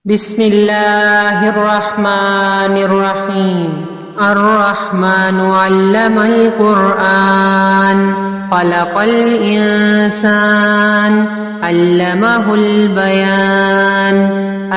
بسم الله الرحمن الرحيم الرحمن علم القرآن خلق الإنسان علمه البيان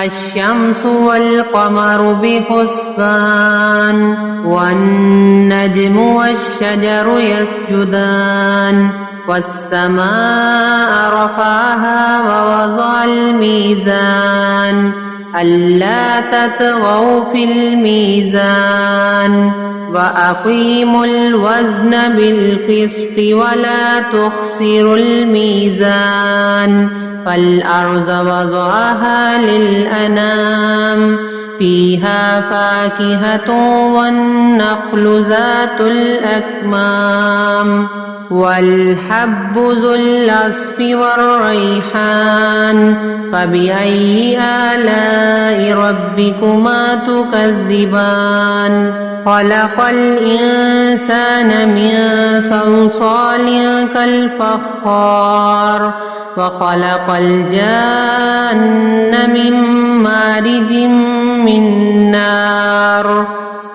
الشمس والقمر بحسبان والنجم والشجر يسجدان والسماء رفعها ووضع الميزان ألا تطغوا في الميزان وأقيموا الوزن بالقسط ولا تخسروا الميزان والأرض وضعها للأنام فيها فاكهة والنخل ذات الأكمام والحب ذو العصف والريحان فبأي آلاء ربكما تكذبان خلق الإنسان من صلصال كالفخار وخلق الجان من مارج من نار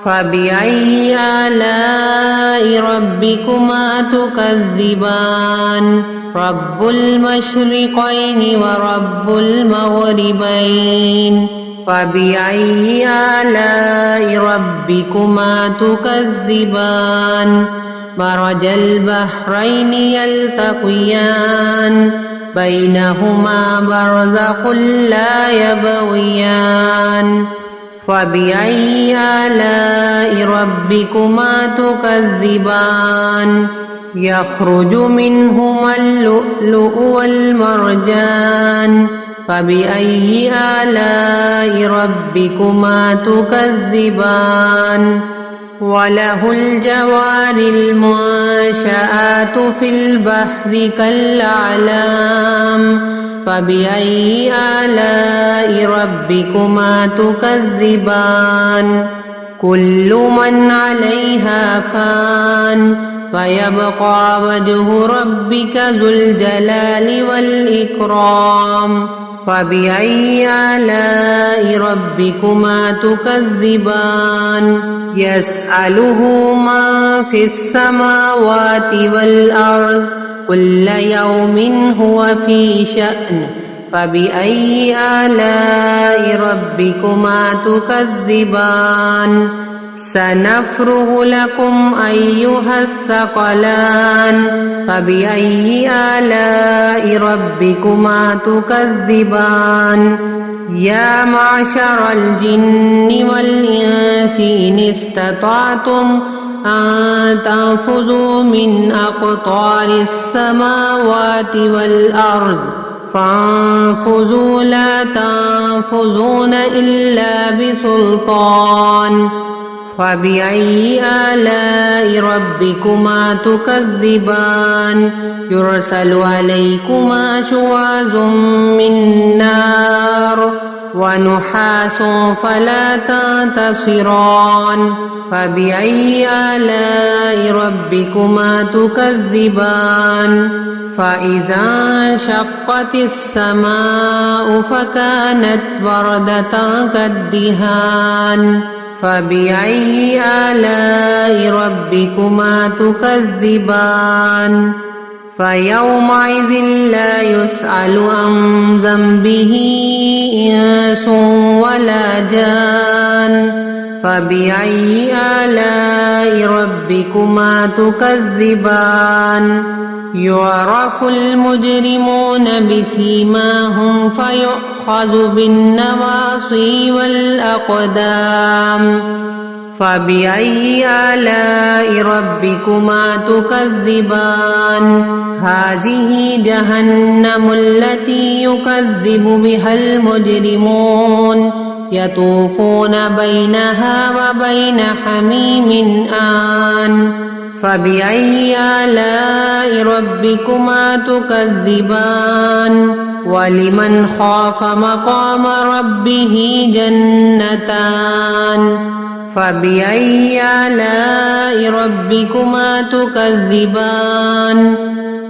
فبأي آلاء ربكما تكذبان رب المشرقين ورب المغربين فبأي آلاء ربكما تكذبان مرج البحرين يلتقيان بينهما برزخ لا يبغيان فبأي آلاء ربكما تكذبان يخرج منهما اللؤلؤ والمرجان فبأي آلاء ربكما تكذبان وله الجوار المنشآت في البحر كالأعلام فبأي آلاء ربكما تكذبان كل من عليها فان ويبقى وجه ربك ذو الجلال والإكرام فبأي آلاء ربكما تكذبان يسأله ما في السماوات والأرض كل يوم هو في شأن فبأي آلاء ربكما تكذبان سنفرغ لكم أيها الثقلان فبأي آلاء ربكما تكذبان يا معشر الجن والإنس إن استطعتم أن تنفذوا من أقطار السماوات والأرض فانفذوا لا تنفذون إلا بسلطان فبأي آلاء ربكما تكذبان يرسل عليكما شواظ من نار ونحاس فلا تنتصران فبأي آلاء ربكما تكذبان فإذا انشقت السماء فكانت وردة كالدهان فبأي آلاء ربكما تكذبان فيومئذ لا يسأل عن ذنبه إنس ولا جان فبأي آلاء ربكما تكذبان يعرف المجرمون بسيماهم فيؤخذ بالنواصي والأقدام فبأي آلاء ربكما تكذبان هذه جهنم التي يكذب بها المجرمون يطوفون بينها وبين حميم آن فبأي آلاء ربكما تكذبان ولمن خاف مقام ربه جنتان فبأي آلاء ربكما تكذبان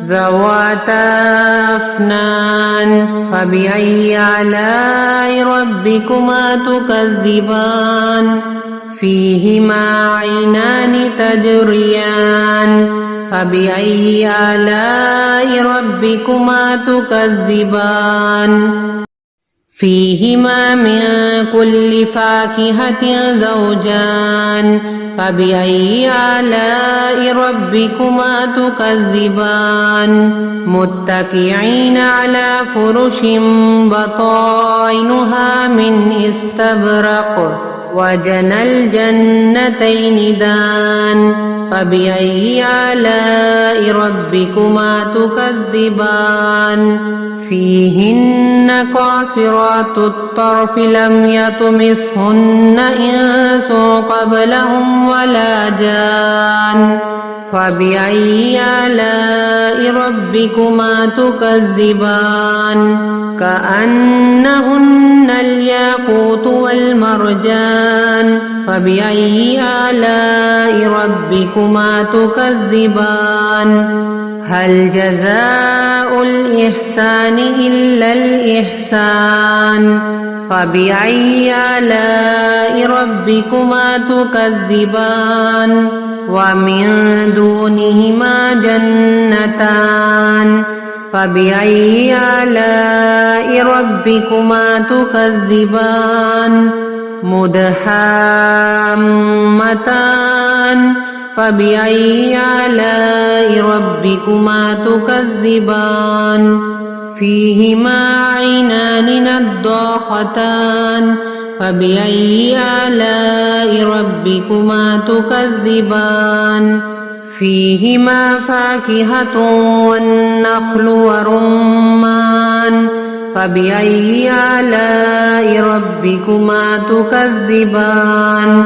ذواتا أفنان فبأي آلاء ربكما تكذبان فيهما عينان تجريان فبأي آلاء ربكما تكذبان فيهما من كل فاكهة زوجان فبأي آلاء ربكما تكذبان متكئين على فرش بطائنها من استبرق وجنى الجنتين دان فبأي آلاء ربكما تكذبان فيهن قاصرات الطرف لم يطمثهن إنس قبلهم ولا جان فبأي آلاء ربكما تكذبان كأنهن الياقوت والمرجان فبأي آلاء ربكما تكذبان هل جزاء الإحسان إلا الإحسان فبأي آلاء ربكما تكذبان ومن دونهما جنتان فبأي آلاء ربكما تكذبان مدحامتان فبأي آلاء ربكما تكذبان فيهما عينان نضاختان فبأي آلاء ربكما تكذبان فيهما فاكهة والنخل ورمان فبأي آلاء ربكما تكذبان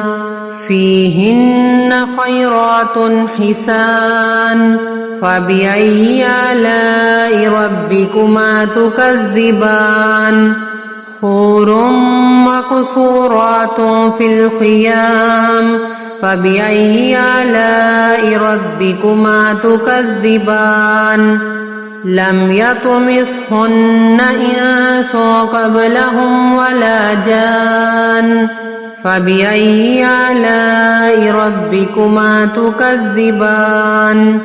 فيهن خيرات حسان فبأي آلاء ربكما تكذبان حور مقصورات في الخيام فبأي آلاء ربكما تكذبان لم يطمثهن إنس قبلهم ولا جان فبأي آلاء ربكما تكذبان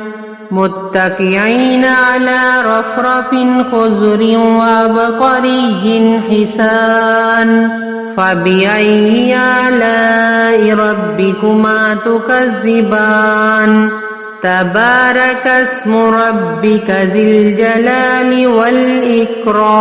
متكئين على رفرف خضر وعبقري حسان فبأي آلاء ربكما تكذبان تبارك اسم ربك ذي الجلال والإكرام